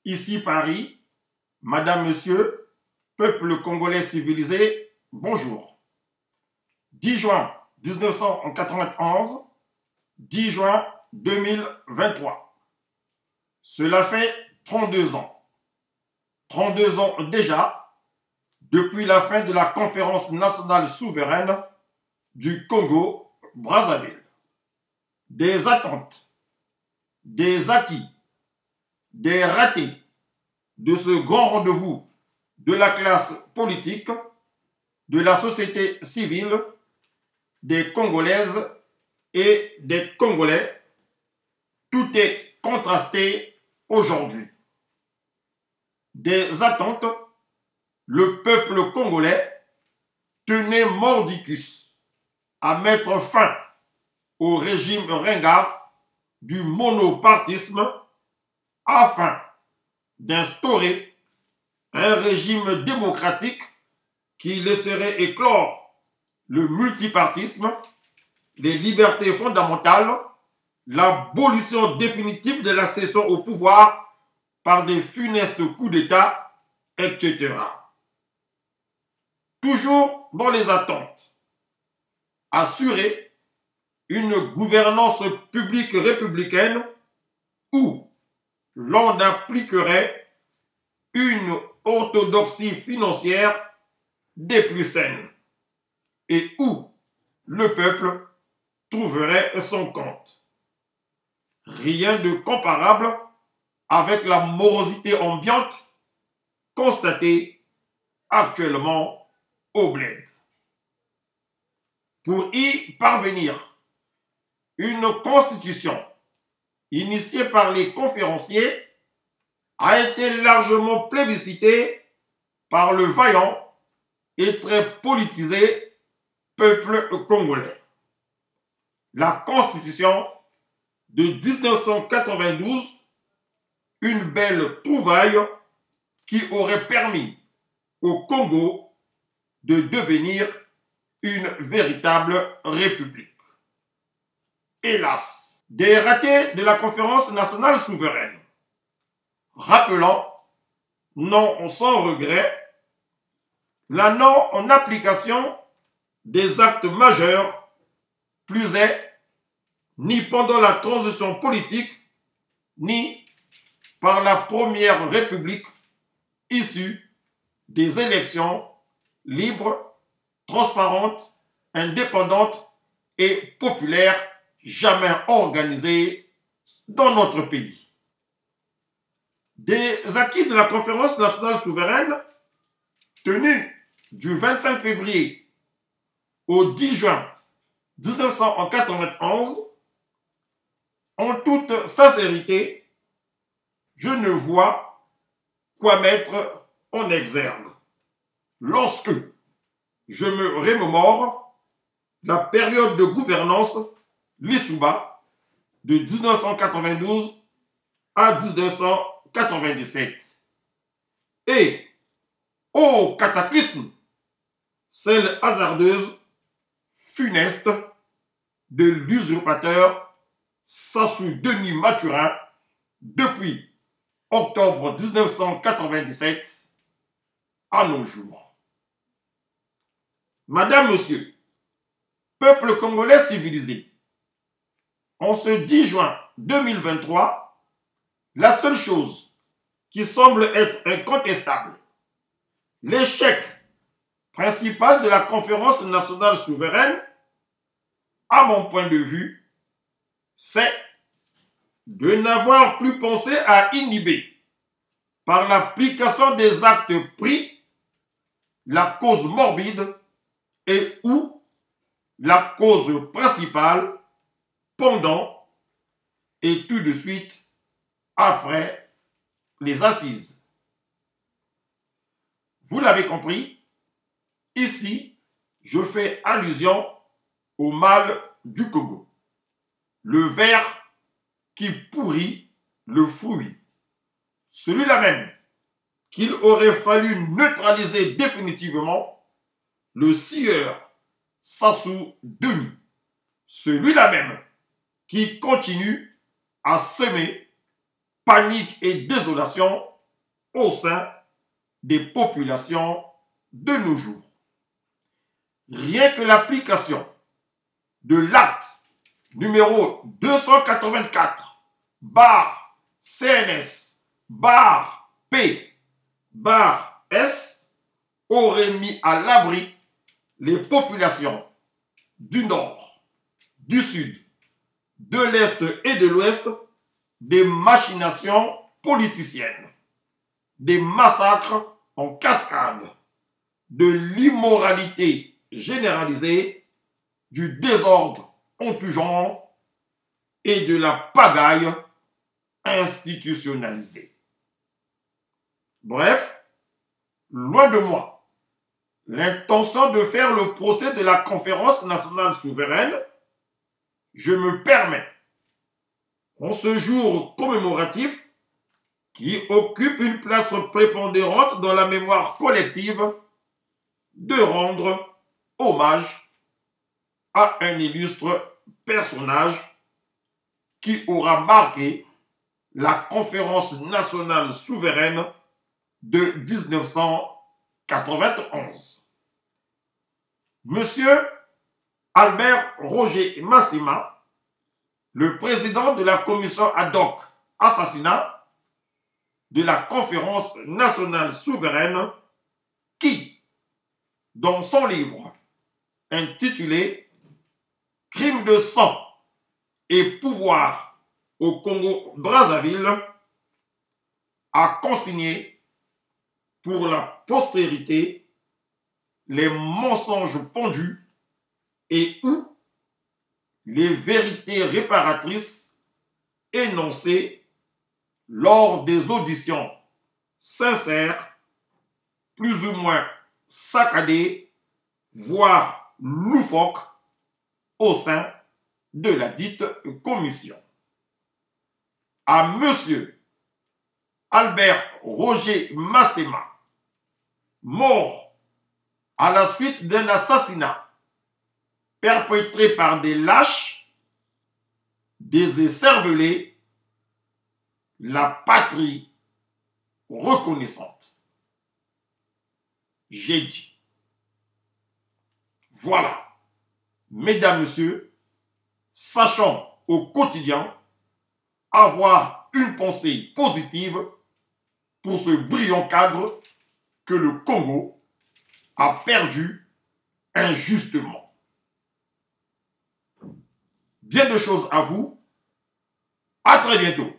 Ici Paris, Madame, Monsieur, peuple congolais civilisé, bonjour. 10 juin 1991, 10 juin 2023. Cela fait 32 ans. 32 ans déjà, depuis la fin de la conférence nationale souveraine du Congo-Brazzaville. Des attentes, des acquis, des ratés de ce grand rendez-vous de la classe politique, de la société civile, des Congolaises et des Congolais, tout est contrasté aujourd'hui. Des attentes, le peuple congolais tenait mordicus à mettre fin au régime ringard du monopartisme afin d'instaurer un régime démocratique qui laisserait éclore le multipartisme, les libertés fondamentales, l'abolition définitive de la cession au pouvoir par des funestes coups d'État, etc. Toujours dans les attentes, assurer une gouvernance publique républicaine où l'on appliquerait une orthodoxie financière des plus saines et où le peuple trouverait son compte. Rien de comparable avec la morosité ambiante constatée actuellement au bled. Pour y parvenir, une constitution initiée par les conférenciers a été largement plébiscitée par le vaillant et très politisé peuple congolais. La constitution de 1992, une belle trouvaille qui aurait permis au Congo de devenir une véritable république. Hélas, des ratés de la conférence nationale souveraine. Rappelant, non sans regret, la non-application des actes majeurs, plus est, ni pendant la transition politique, ni par la première république issue des élections libres, transparentes, indépendantes et populaires jamais organisées dans notre pays. Des acquis de la conférence nationale souveraine tenue du 25 février au 10 juin 1991, en toute sincérité, je ne vois quoi mettre en exergue lorsque je me remémore la période de gouvernance Lissouba de 1992 à 1997. Et, au cataclysme, celle hasardeuse, funeste, de l'usurpateur Sassou Denis Mathurin depuis octobre 1997 à nos jours. Madame, Monsieur, peuple congolais civilisé, en ce 10 juin 2023, la seule chose qui semble être incontestable, l'échec principal de la conférence nationale souveraine, à mon point de vue, c'est de n'avoir plus pensé à inhiber, par l'application des actes pris, la cause morbide et ou la cause principale pendant et tout de suite après les assises. Vous l'avez compris, ici, je fais allusion au mal du Congo, le ver qui pourrit le fruit, celui-là même qu'il aurait fallu neutraliser définitivement, le sieur Sassou Denis, celui-là même qui continue à semer panique et désolation au sein des populations de nos jours. Rien que l'application de l'acte numéro 284 bar CNS bar P bar S aurait mis à l'abri les populations du Nord, du Sud, de l'Est et de l'Ouest des machinations politiciennes, des massacres en cascade, de l'immoralité généralisée, du désordre en tout genre et de la pagaille institutionnalisée. Bref, loin de moi l'intention de faire le procès de la conférence nationale souveraine, je me permets, en ce jour commémoratif qui occupe une place prépondérante dans la mémoire collective, de rendre hommage à un illustre personnage qui aura marqué la conférence nationale souveraine de 1991. Monsieur Albert Roger Massima, le président de la commission ad hoc assassinat de la conférence nationale souveraine, qui, dans son livre intitulé « Crimes de sang et pouvoir au Congo-Brazzaville », a consigné pour la postérité les mensonges pondus et ou les vérités réparatrices énoncées lors des auditions sincères, plus ou moins saccadées, voire loufoques, au sein de la dite commission. À monsieur Albert Roger Massima, mort à la suite d'un assassinat perpétré par des lâches, des écervelés, la patrie reconnaissante. J'ai dit. Voilà, mesdames, messieurs, sachons au quotidien avoir une pensée positive pour ce brillant cadre que le Congo a perdu injustement. Bien de choses à vous. À très bientôt.